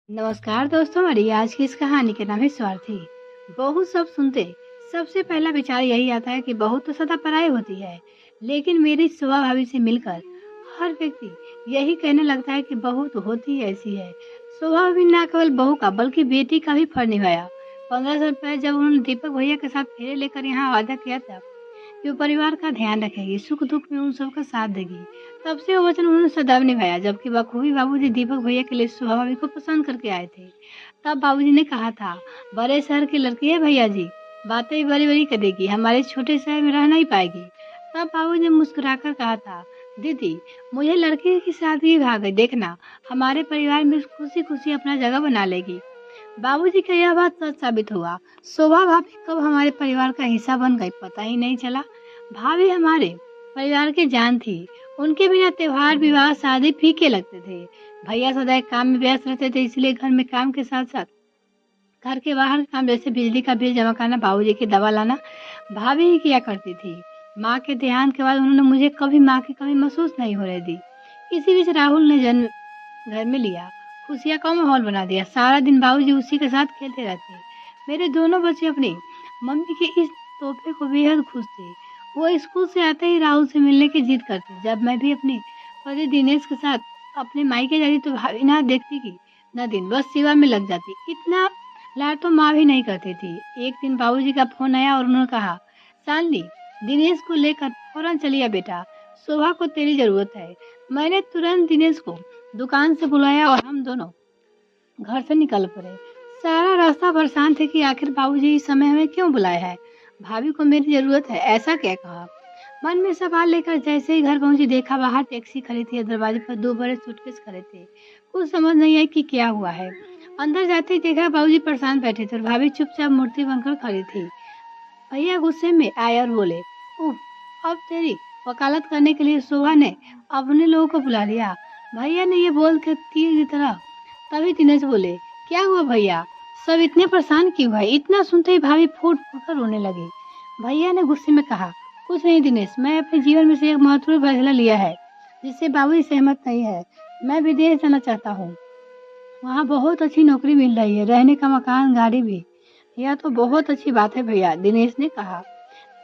नमस्कार दोस्तों, हमारी आज की इस कहानी का नाम है स्वार्थी। बहू सब सुनते सबसे पहला विचार यही आता है कि बहू तो सदा पराई होती है। लेकिन मेरी शोभा भाभी से मिलकर हर व्यक्ति यही कहने लगता है कि बहू तो होती ही ऐसी है। शोभा भाभी न केवल बहू का बल्कि बेटी का भी फर्ज निभाया। 15 साल पहले जब उन्होंने दीपक भैया के साथ फेरे लेकर यहाँ वादा किया था कि वो परिवार का ध्यान रखेगी, सुख दुख में उन सबका साथ देगी, तब से वो वचन उन्होंने सदैव निभाया। जबकि बखूबी बाबूजी दीपक भैया के लिए शोभा भाभी को पसंद करके आए थे। तब बाबूजी ने कहा था, बड़े शहर की लड़की है भैया जी, बातें भी बड़ी बड़ी करेगी, हमारे छोटे शहर में रह नहीं पाएगी। तब बाबूजी ने मुस्कुराकर कहा था, दीदी मुझे लड़की की शादी भाग गई, देखना हमारे परिवार में खुशी खुशी अपना जगह बना लेगी। बाबूजी का यह बात सच साबित हुआ। शोभा भाभी कब हमारे परिवार का हिस्सा बन गई पता ही नहीं चला। भाभी हमारे परिवार की जान थी। उनके बिना त्योहार विवाह शादी फीके लगते थे। भैया सदैव काम में व्यस्त रहते थे, इसलिए घर में काम के साथ साथ घर के बाहर काम जैसे बिजली का बिल जमा करना, बाबूजी की दवा लाना भाभी ही किया करती थी। माँ के देहांत के बाद उन्होंने मुझे कभी माँ की कमी महसूस नहीं होने दी। इसी बीच राहुल ने जन्म घर में लिया, खुशियाँ का माहौल बना दिया। सारा दिन बाबूजी उसी के साथ खेलते रहते। मेरे दोनों बच्चे अपनी मम्मी के इस तोहफे को बेहद खुश थे। वो स्कूल से आते ही राहुल से मिलने की जिद करते। जब मैं भी अपने पति दिनेश के साथ अपने मायके जाती तो भाभी ना देखती कि न दिन, बस सेवा में लग जाती। इतना लाड तो माँ भी नहीं करती थी। एक दिन बाबूजी का फोन आया और उन्होंने कहा, शालिनी दिनेश को लेकर फौरन चलिए बेटा, शोभा को तेरी जरूरत है। मैंने तुरंत दिनेश को दुकान से बुलाया और हम दोनों घर से निकल पड़े। सारा रास्ता परेशान थे कि आखिर बाबूजी इस समय हमें क्यों बुलाया है, भाभी को मेरी जरूरत है ऐसा क्या कहा। मन में सवाल लेकर जैसे ही घर पहुंची, देखा बाहर टैक्सी खड़ी थी, दरवाजे पर 2 बड़े सूटकेस खड़े थे। कुछ समझ नहीं आई कि क्या हुआ है। अंदर जाते ही देखा बाबूजी परेशान बैठे थे और भाभी चुपचाप मूर्ति बनकर खड़ी थी। भैया गुस्से में आए और बोले, उफ, अब तेरी वकालत करने के लिए शोभा ने अपने लोगों को बुला लिया। भैया ने ये बोल के तीर की तरह। तभी दिनेश बोले, क्या हुआ भैया, सब इतने परेशान क्यों है। इतना सुनते ही भाभी फूट फूट कर रोने लगी। भैया ने गुस्से में कहा, कुछ नहीं दिनेश, मैं अपने जीवन में से एक महत्वपूर्ण फैसला लिया है जिससे बाबूजी सहमत नहीं है। मैं विदेश जाना चाहता हूँ। वहाँ बहुत अच्छी नौकरी मिल रही है, रहने का मकान, गाड़ी भी। यह तो बहुत अच्छी बात है भैया, दिनेश ने कहा।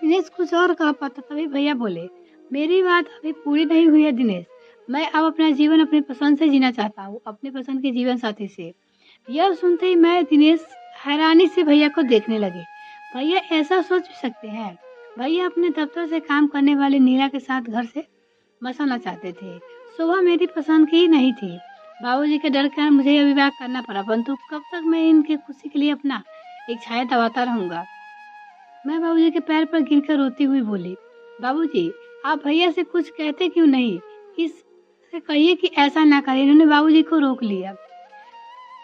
दिनेश कुछ और कहा पाता, तभी भैया बोले, मेरी बात अभी पूरी नहीं हुई है दिनेश। मैं अब अपना जीवन अपनी पसंद से जीना चाहता हूँ, अपने पसंद के जीवन साथी से। यह सुनते ही मैं दिनेश हैरानी से भैया को देखने लगे। भैया ऐसा सोच भी सकते हैं। भैया अपने दफ्तर से काम करने वाली नीला के साथ घर से बसाना चाहते थे। शोभा मेरी पसंद की ही नहीं थी। बाबूजी के डर के कारण मुझे यह विवाह करना पड़ा, परंतु कब तक मैं इनकी खुशी के लिए अपना एक छाया दबाता रहूंगा। मैं बाबूजी के पैर पर गिरकर रोती हुई बोली, बाबूजी आप भैया से कुछ कहते क्यों नहीं, इससे कहिए कि ऐसा ना करें। इन्होंने बाबूजी को रोक लिया।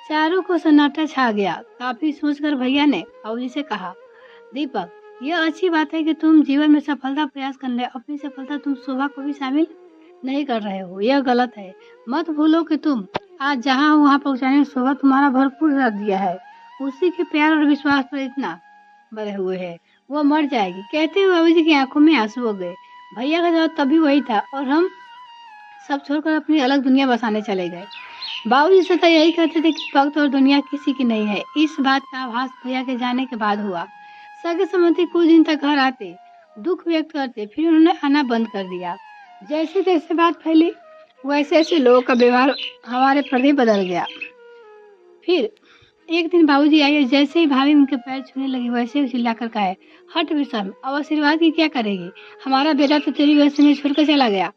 चारों को सन्नाटा छा गया। काफी सोचकर भैया ने बाबूजी से कहा, दीपक यह अच्छी बात है कि तुम जीवन में सफलता प्रयास कर रहे हो, अपनी सफलता तुम शोभा को भी शामिल नहीं कर रहे हो, यह गलत है। मत भूलो कि तुम आज जहाँ हो वहाँ पहुँचाने में शोभा तुम्हारा भरपूर साथ दिया है। उसी के प्यार और विश्वास पर इतना बड़े हुए हैं, वो मर जाएगी। कहते हुए बाबूजी की आंखों में आंसू हो गए। भैया का जवाब तभी वही था और हम सब छोड़कर अपनी अलग दुनिया बसाने चले गए। बाबूजी सदा यही कहते थे कि वक्त और दुनिया किसी की नहीं है। इस बात का आभास भैया के जाने के बाद हुआ। सगे संबंधी कुछ दिन तक घर आते, दुख व्यक्त करते, फिर उन्होंने आना बंद कर दिया। जैसे जैसे बात फैली वैसे ऐसे लोगों का व्यवहार हमारे प्रति बदल गया। फिर एक दिन बाबूजी आए, जैसे ही भाभी उनके पैर छूने लगी वैसे ही चिल्लाकर कहे, हट विषम, अब आशीर्वाद की क्या करेगी, हमारा बेटा तो तेरी वजह से छोड़कर चला गया।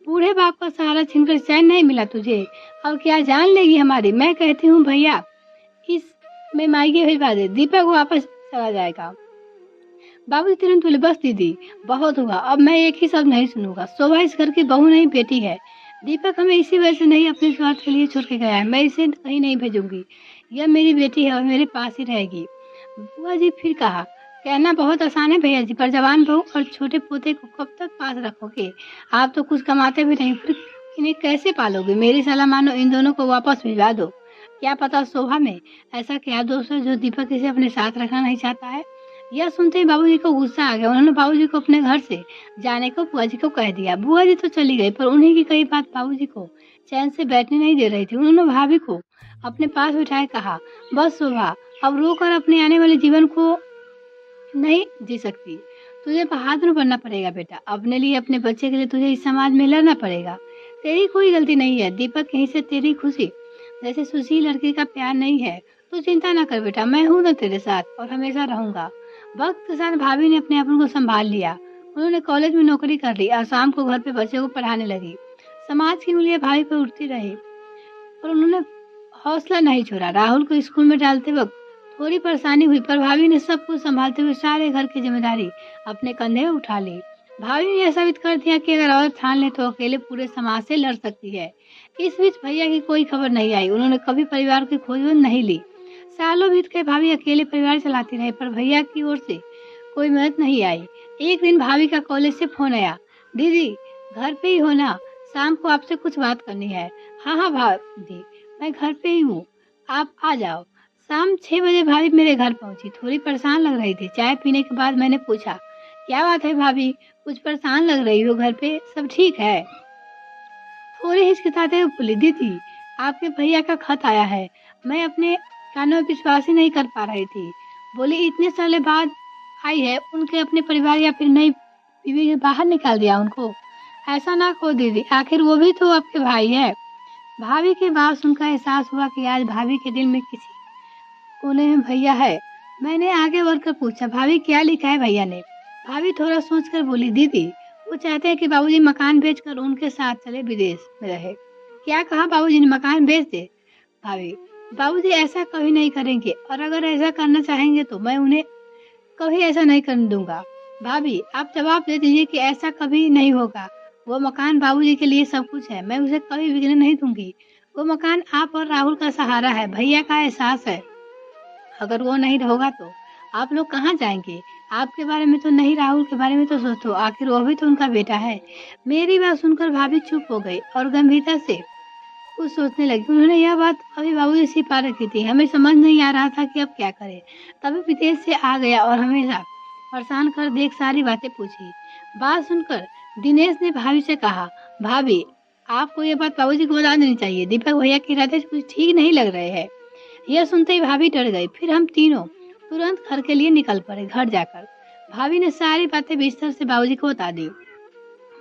बूढ़े बाप का सहारा छीनकर चैन नहीं मिला तुझे, अब क्या जान लेगी हमारी। मैं कहती हूँ भैया इस में मायके भिजवा दे, दीपक वापस चला जाएगा। बाबूजी तुरंत बोले, बस दीदी बहुत हुआ, अब मैं एक ही शब्द नहीं सुनूंगा। शोभा इस घर की बहू नहीं बेटी है। दीपक हमें इसी वजह से नहीं अपने स्वार्थ के लिए छोड़ के गया है। मैं इसे कहीं नहीं भेजूंगी, यह मेरी बेटी है और मेरे पास ही रहेगी। बुआ जी फिर कहा, कहना बहुत आसान है भैया जी, पर जवान बहू और छोटे पोते को कब तक पास रखोगे। आप तो कुछ कमाते भी नहीं, फिर इन्हें कैसे पालोगे। मेरी सलाह मानो, इन दोनों को वापस भिजवा दो। क्या पता शोभा में ऐसा क्या दोष है जो दीपक इसे अपने साथ रखना नहीं चाहता है। यह सुनते ही बाबूजी को गुस्सा आ गया। उन्होंने बाबूजी को अपने घर से जाने को बुआ जी को कह दिया। बुआ जी तो चली गई, पर उन्हीं की कई बात बाबूजी को चैन से बैठने नहीं दे रही थी। उन्होंने भाभी को अपने पास बिठाए कहा, बस शोभा, अब रोकर अपने आने वाले जीवन को नहीं जी सकती। तुझे बहादुर बनना पड़ेगा बेटा। अपने लिए, अपने बच्चे के लिए तुझे इस समाज में लड़ना पड़ेगा। तेरी कोई गलती नहीं है दीपक, कहीं से तेरी खुशी जैसे सुशील लड़के का प्यार नहीं है। तू चिंता ना कर बेटा, मैं हूं ना तेरे साथ और हमेशा रहूंगा। वक्त के साथ भाभी ने अपने अपन को संभाल लिया। उन्होंने कॉलेज में नौकरी कर ली और शाम को घर पे बच्चे को पढ़ाने लगी। समाज की उंगलियां भाभी पर उठती रही और उन्होंने हौसला नहीं छोड़ा। राहुल को स्कूल में डालते वक्त थोड़ी परेशानी हुई, पर भाभी ने सब कुछ संभालते हुए सारे घर की जिम्मेदारी अपने कंधे में उठा ली। भाभी ने यह साबित कर दिया कि अगर औरत ठान ले तो अकेले पूरे समाज से लड़ सकती है। इस बीच भैया की कोई खबर नहीं आई। उन्होंने कभी परिवार की खोज नहीं ली। सालों बीत गए, भाभी अकेले परिवार चलाती रहे, पर भैया की ओर से कोई मदद नहीं आई। एक दिन भाभी का कॉलेज से फोन आया, दीदी घर पे ही हो ना, शाम को आपसे कुछ बात करनी है। हाँ हाँ भाभी, मैं घर पे ही हूँ, आप आ जाओ। शाम 6 बजे भाभी मेरे घर पहुंची। थोड़ी परेशान लग रही थी। चाय पीने के बाद मैंने पूछा, क्या बात है भाभी, कुछ परेशान लग रही हो, घर पे सब ठीक है? थोड़ी हिचकिचाते हुए बोली, दीदी आपके भैया का खत आया है। मैं अपने कानों में विश्वास ही नहीं कर पा रही थी। बोली इतने साल बाद आई है, उनके अपने परिवार या फिर नई बीवी के बाहर निकाल दिया उनको। ऐसा ना कहो दीदी, आखिर वो भी तो आपके भाई है। भाभी की बात सुनकर एहसास हुआ कि आज भाभी के दिल में किसी कोने में भैया है। मैंने आगे बढ़कर पूछा, भाभी क्या लिखा है भैया ने? भाभी थोड़ा सोचकर बोली, दीदी वो चाहते हैं कि बाबूजी मकान बेचकर उनके साथ चले विदेश में रहे। क्या कहा? बाबूजी ने मकान बेच दे? भाभी, बाबूजी ऐसा कभी नहीं करेंगे, और अगर ऐसा करना चाहेंगे तो मैं उन्हें कभी ऐसा नहीं करने दूंगा। भाभी आप जवाब दे दीजिए कि ऐसा कभी नहीं होगा। वो मकान बाबूजी के लिए सब कुछ है, मैं उसे कभी बिकने नहीं दूंगी। वो मकान आप और राहुल का सहारा है, भैया का एहसास है। अगर वो नहीं होगा तो आप लोग कहाँ जाएंगे? आपके बारे में तो नहीं, राहुल के बारे में तो सोचो, आखिर वो भी तो उनका बेटा है। मेरी बात सुनकर भाभी चुप हो गई और गंभीरता से कुछ सोचने लगी। उन्होंने यह बात अभी बाबूजी से पा रखी थी। हमें समझ नहीं आ रहा था कि अब क्या करें। तभी विदेश से आ गया और हमेशा परेशान कर देख सारी बातें पूछी। बात सुनकर दिनेश ने भाभी से कहा, भाभी आपको ये बात बाबूजी को बता देनी चाहिए। दीपक भैया के इरादे कुछ ठीक नहीं लग रहे हैं। यह सुनते ही भाभी डर गई। फिर हम तीनों तुरंत घर के लिए निकल पड़े। घर जाकर भाभी ने सारी बातें बिस्तर से बाबूजी को बता दी।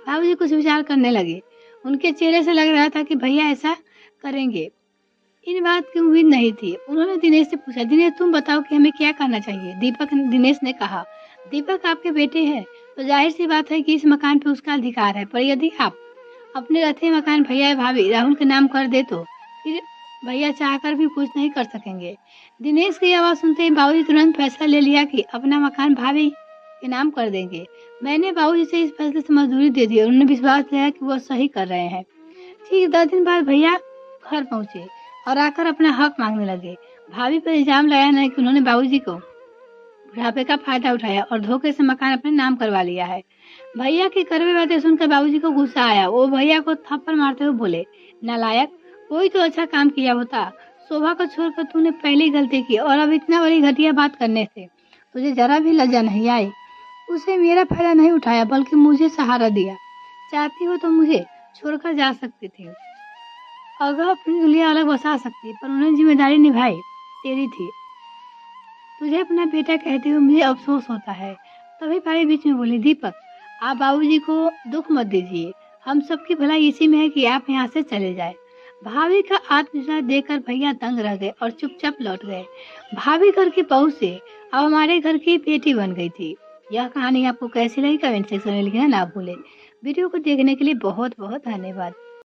बाबूजी कुछ विचार करने लगे। उनके चेहरे से लग रहा था कि भैया ऐसा करेंगे। इन बात की उम्मीद नहीं थी। उन्होंने दिनेश से पूछा, दिनेश तुम बताओ कि हमें क्या करना चाहिए? दिनेश ने कहा, दीपक आपके बेटे हैं तो जाहिर सी बात है कि इस मकान पे उसका अधिकार है, पर यदि आप अपने रहते मकान भैया भाभी राहुल के नाम कर दे तो फिर भैया चाहकर भी कुछ नहीं कर सकेंगे। दिनेश की आवाज सुनते ही बाबूजी तुरंत फैसला ले लिया कि अपना मकान भाभी के नाम कर देंगे। मैंने बाबूजी से इस फैसले से मंजूरी दे दी और उन्हें विश्वास दिलाया कि वो सही कर रहे हैं। ठीक 10 दिन बाद भैया घर पहुंचे और आकर अपना हक मांगने लगे। भाभी पर इल्जाम लगाया नहीं कि उन्होंने बाबूजी को बुढ़ापे का फायदा उठाया और धोखे से मकान अपने नाम करवा लिया है। भैया की कड़वी बातें सुनकर बाबूजी को गुस्सा आया। वो भैया को थप्पड़ मारते हुए बोले, नालायक, कोई तो अच्छा काम किया होता। शोभा को छोड़कर तूने पहली गलती की और अब इतना बड़ी घटिया बात करने से तुझे जरा भी लज्जा नहीं आई। उसे मेरा फायदा नहीं उठाया बल्कि मुझे सहारा दिया। चाहती हो तो मुझे छोड़कर जा सकती थी, अगर अपनी उंगलियां अलग बसा सकती, पर उन्हें जिम्मेदारी निभाई तेरी थी। तुझे अपना बेटा कहते हुए मुझे अफसोस होता है। तभी भाई बीच में बोली, दीपक आप बाबूजी को दुख मत दीजिए। हम सबकी भलाई इसी में है कि आप यहाँ से चले जाए। भाभी का आत्मविश्वास देखकर भैया दंग रह गए और चुपचाप लौट गए। भाभी घर की बहू से अब हमारे घर की बेटी बन गई थी। यह कहानी आपको कैसी लगी कमेंट सेक्शन में लिखना ना भूलें। वीडियो को देखने के लिए बहुत बहुत धन्यवाद।